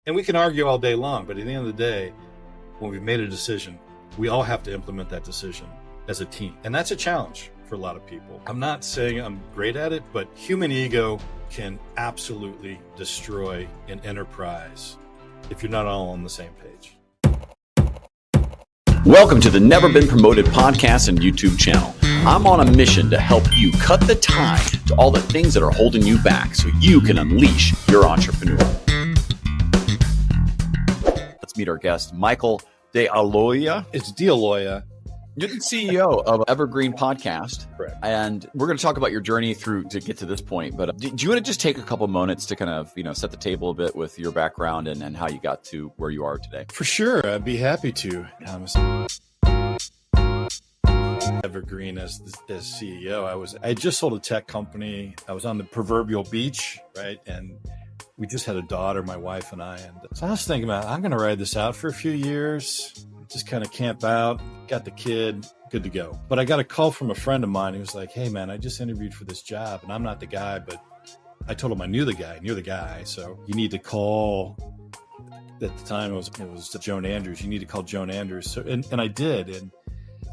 And we can argue all day long, but at the end of the day, when we've made a decision, we all have to implement that decision as a team. And that's a challenge for a lot of people. I'm not saying I'm great at it, but human ego can absolutely destroy an enterprise if you're not all on the same page. Welcome to the Never Been Promoted podcast and YouTube channel. I'm on a mission to help you cut the tie to all the things that are holding you back so you can unleash your entrepreneur. Let's meet our guest, Michael DeAloia. It's DeAloia. You're the CEO of Evergreen Podcast. Correct. And we're going to talk about your journey through to get to this point. But do you want to just take a couple moments to kind of, set the table a bit with your background and how you got to where you are today? For sure. I'd be happy to, Thomas. Evergreen as CEO. I just sold a tech company. I was on the proverbial beach, right? And we just had a daughter, my wife and I. And so I was thinking about, I'm going to ride this out for a few years, just kind of camp out, got the kid, good to go. But I got a call from a friend of mine. He was like, hey man, I just interviewed for this job and I'm not the guy, but I told him I knew the guy and you're the guy. So you need to call, at the time it was Joan Andrews. You need to call Joan Andrews. So, and I did. And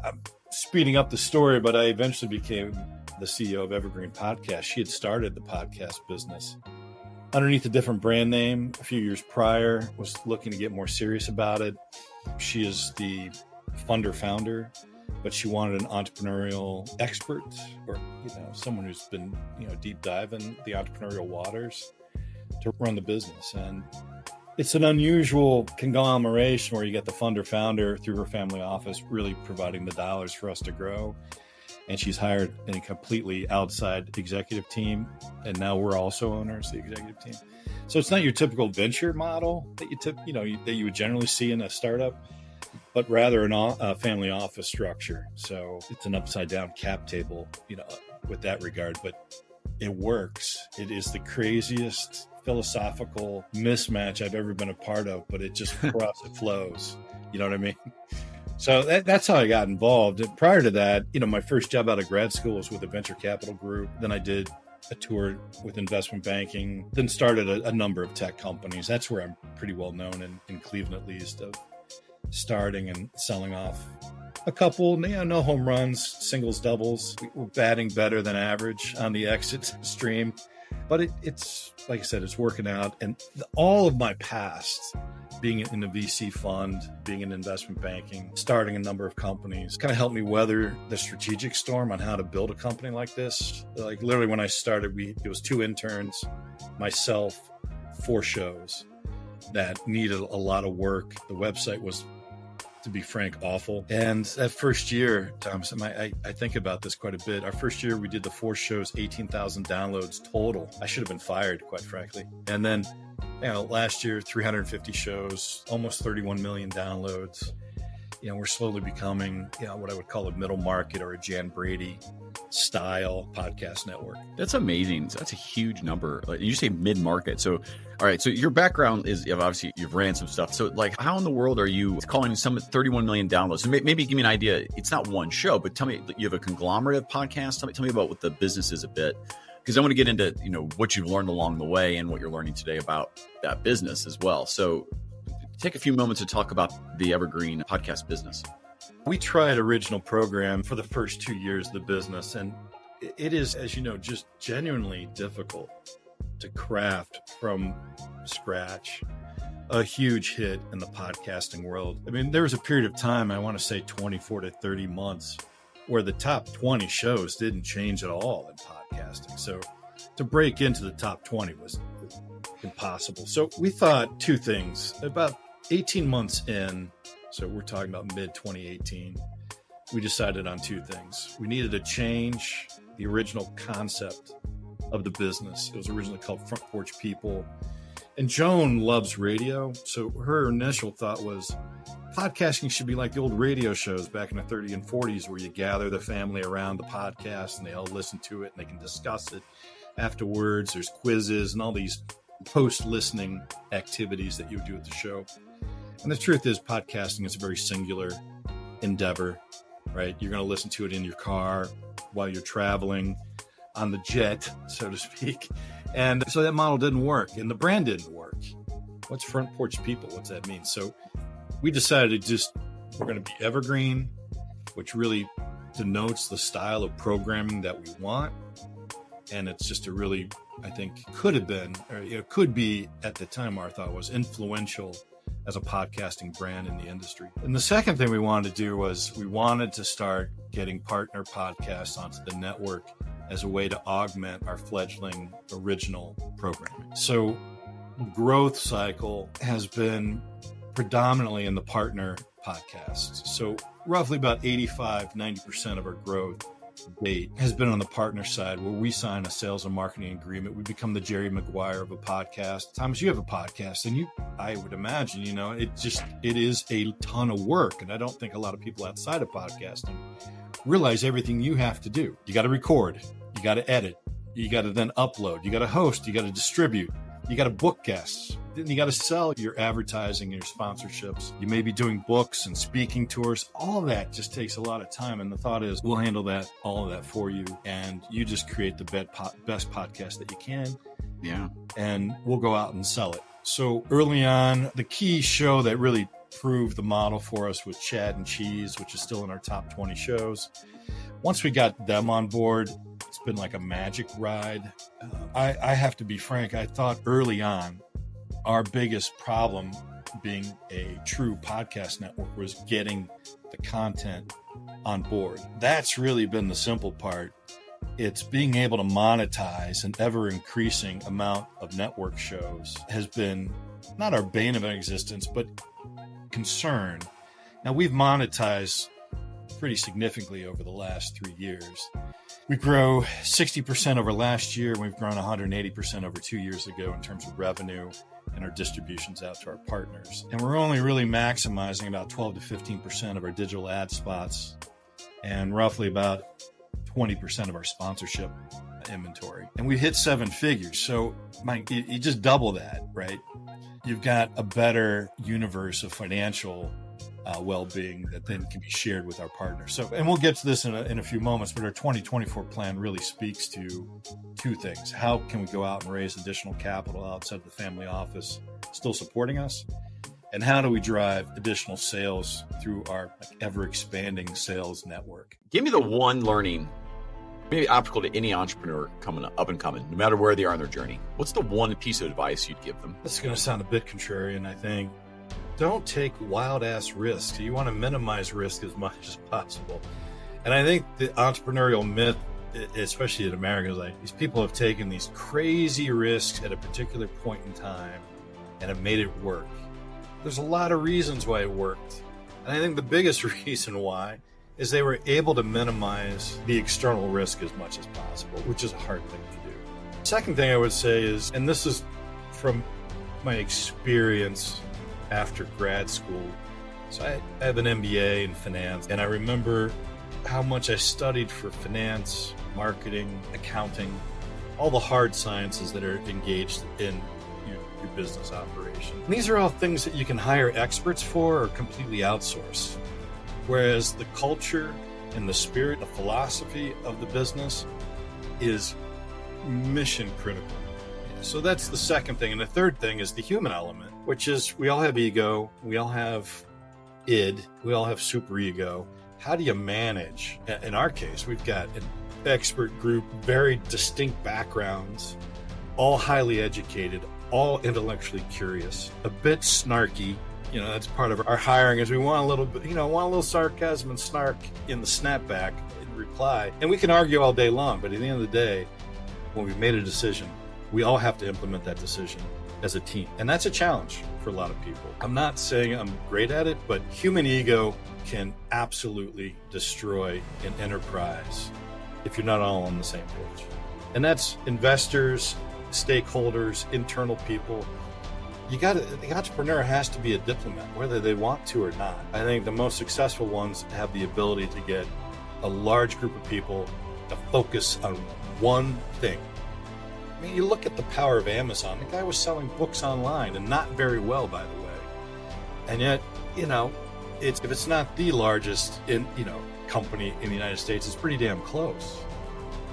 I'm speeding up the story, but I eventually became the CEO of Evergreen Podcast. She had started the podcast business underneath a different brand name a few years prior, was looking to get more serious about it. She is the founder, but she wanted an entrepreneurial expert or, someone who's been, deep dive in the entrepreneurial waters to run the business. And it's an unusual conglomeration where you get the founder through her family office, really providing the dollars for us to grow. And she's hired a completely outside executive team. And now we're also owners of the executive team. So it's not your typical venture model that that you would generally see in a startup, but rather a family office structure. So it's an upside down cap table, with that regard, but it works. It is the craziest philosophical mismatch I've ever been a part of, but it just it flows. You know what I mean? So that's how I got involved. And prior to that, my first job out of grad school was with a venture capital group. Then I did a tour with investment banking, then started a number of tech companies. That's where I'm pretty well known in Cleveland, at least, of starting and selling off a couple, no home runs, singles, doubles. We're batting better than average on the exit stream. But it's, like I said, it's working out. And all of my past, being in a VC fund, being in investment banking, starting a number of companies, kind of helped me weather the strategic storm on how to build a company like this. Like literally when I started, it was 2 interns, myself, 4 shows that needed a lot of work. The website was, to be frank, awful. And that first year, Thomas, I think about this quite a bit. Our first year, we did the 4 shows, 18,000 downloads total. I should have been fired, quite frankly. And then, last year, 350 shows, almost 31 million downloads. We're slowly becoming, what I would call a middle market or a Jan Brady style podcast network. That's amazing. That's a huge number. You say mid-market. So, all right. So your background is, obviously you've ran some stuff. So how in the world are you calling some 31 million downloads? So maybe give me an idea. It's not one show, but tell me, you have a conglomerate of podcasts. Tell me about what the business is a bit, because I want to get into, what you've learned along the way and what you're learning today about that business as well. So take a few moments to talk about the Evergreen Podcast business. We tried original program for the first 2 years of the business, and it is, as you know, just genuinely difficult to craft from scratch a huge hit in the podcasting world. I mean, there was a period of time, I want to say 24 to 30 months, where the top 20 shows didn't change at all in podcasting. So to break into the top 20 was impossible. So we thought 2 things. About 18 months in, so we're talking about mid-2018, we decided on 2 things. We needed to change the original concept of the business. It was originally called Front Porch People. And Joan loves radio, so her initial thought was podcasting should be like the old radio shows back in the 30s and 40s where you gather the family around the podcast and they all listen to it and they can discuss it afterwards. There's quizzes and all these post-listening activities that you do at the show. And the truth is, podcasting is a very singular endeavor, right? You're going to listen to it in your car while you're traveling on the jet, so to speak. And so that model didn't work and the brand didn't work. What's front porch people? What's that mean? So we decided we're going to be evergreen, which really denotes the style of programming that we want. And it's just a really, I think, could be at the time, our thought was influential as a podcasting brand in the industry. And the second thing we wanted to do was we wanted to start getting partner podcasts onto the network as a way to augment our fledgling original programming. So growth cycle has been predominantly in the partner podcasts. So roughly about 90% of our growth date has been on the partner side, where we sign a sales and marketing agreement. We become the Jerry Maguire of a podcast. Thomas, you have a podcast, and I would imagine, it is a ton of work. And I don't think a lot of people outside of podcasting realize everything you have to do. You got to record, you got to edit, you got to then upload, you got to host, you got to distribute, you got to book guests. Then you got to sell your advertising and your sponsorships. You may be doing books and speaking tours. All of that just takes a lot of time. And the thought is we'll handle all of that for you. And you just create the best podcast that you can. Yeah. And we'll go out and sell it. So early on, the key show that really proved the model for us was Chad and Cheese, which is still in our top 20 shows. Once we got them on board, it's been like a magic ride. I have to be frank. I thought early on, our biggest problem being a true podcast network was getting the content on board. That's really been the simple part. It's being able to monetize an ever increasing amount of network shows has been not our bane of existence, but concern. Now we've monetized pretty significantly over the last 3 years. We grow 60% over last year, and we've grown 180% over 2 years ago in terms of revenue and our distributions out to our partners. And we're only really maximizing about 12 to 15% of our digital ad spots and roughly about 20% of our sponsorship inventory. And we hit 7 figures. So Mike, you just double that, right? You've got a better universe of financial well-being that then can be shared with our partners. So, and we'll get to this in a few moments, but our 2024 plan really speaks to 2 things. How can we go out and raise additional capital outside the family office still supporting us? And how do we drive additional sales through our ever-expanding sales network? Give me the one learning, maybe applicable to any entrepreneur up and coming, no matter where they are in their journey. What's the one piece of advice you'd give them? This is going to sound a bit contrarian, I think. Don't take wild ass risks. You want to minimize risk as much as possible. And I think the entrepreneurial myth, especially in America, is like these people have taken these crazy risks at a particular point in time and have made it work. There's a lot of reasons why it worked. And I think the biggest reason why is they were able to minimize the external risk as much as possible, which is a hard thing to do. Second thing I would say is, and this is from my experience after grad school. So I have an MBA in finance, and I remember how much I studied for finance, marketing, accounting, all the hard sciences that are engaged in your business operation. And these are all things that you can hire experts for or completely outsource. Whereas the culture and the spirit, the philosophy of the business is mission critical. So that's the second thing. And the third thing is the human element, which is we all have ego, we all have id, we all have superego. How do you manage? In our case, we've got an expert group, very distinct backgrounds, all highly educated, all intellectually curious, a bit snarky. That's part of our hiring is we want a little bit, want a little sarcasm and snark in the snapback in reply. And we can argue all day long, but at the end of the day, when we've made a decision, we all have to implement that decision as a team. And that's a challenge for a lot of people. I'm not saying I'm great at it, but human ego can absolutely destroy an enterprise if you're not all on the same page. And that's investors, stakeholders, internal people. The entrepreneur has to be a diplomat, whether they want to or not. I think the most successful ones have the ability to get a large group of people to focus on one thing. I mean, you look at the power of Amazon. The guy was selling books online, and not very well, by the way. And yet, if it's not the largest company in the United States, it's pretty damn close,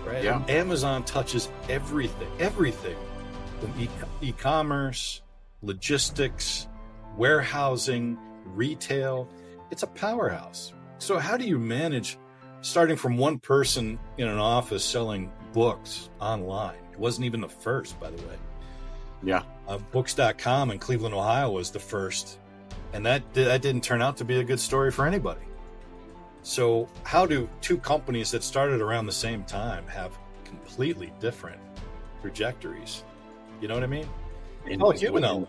right? Yeah. And Amazon touches everything, from e-commerce, logistics, warehousing, retail. It's a powerhouse. So how do you manage starting from one person in an office selling books online? It wasn't even the first, by the way. Yeah. Books.com in Cleveland, Ohio was the first. And that didn't turn out to be a good story for anybody. So how do two companies that started around the same time have completely different trajectories? You know what I mean? And Oh, you know.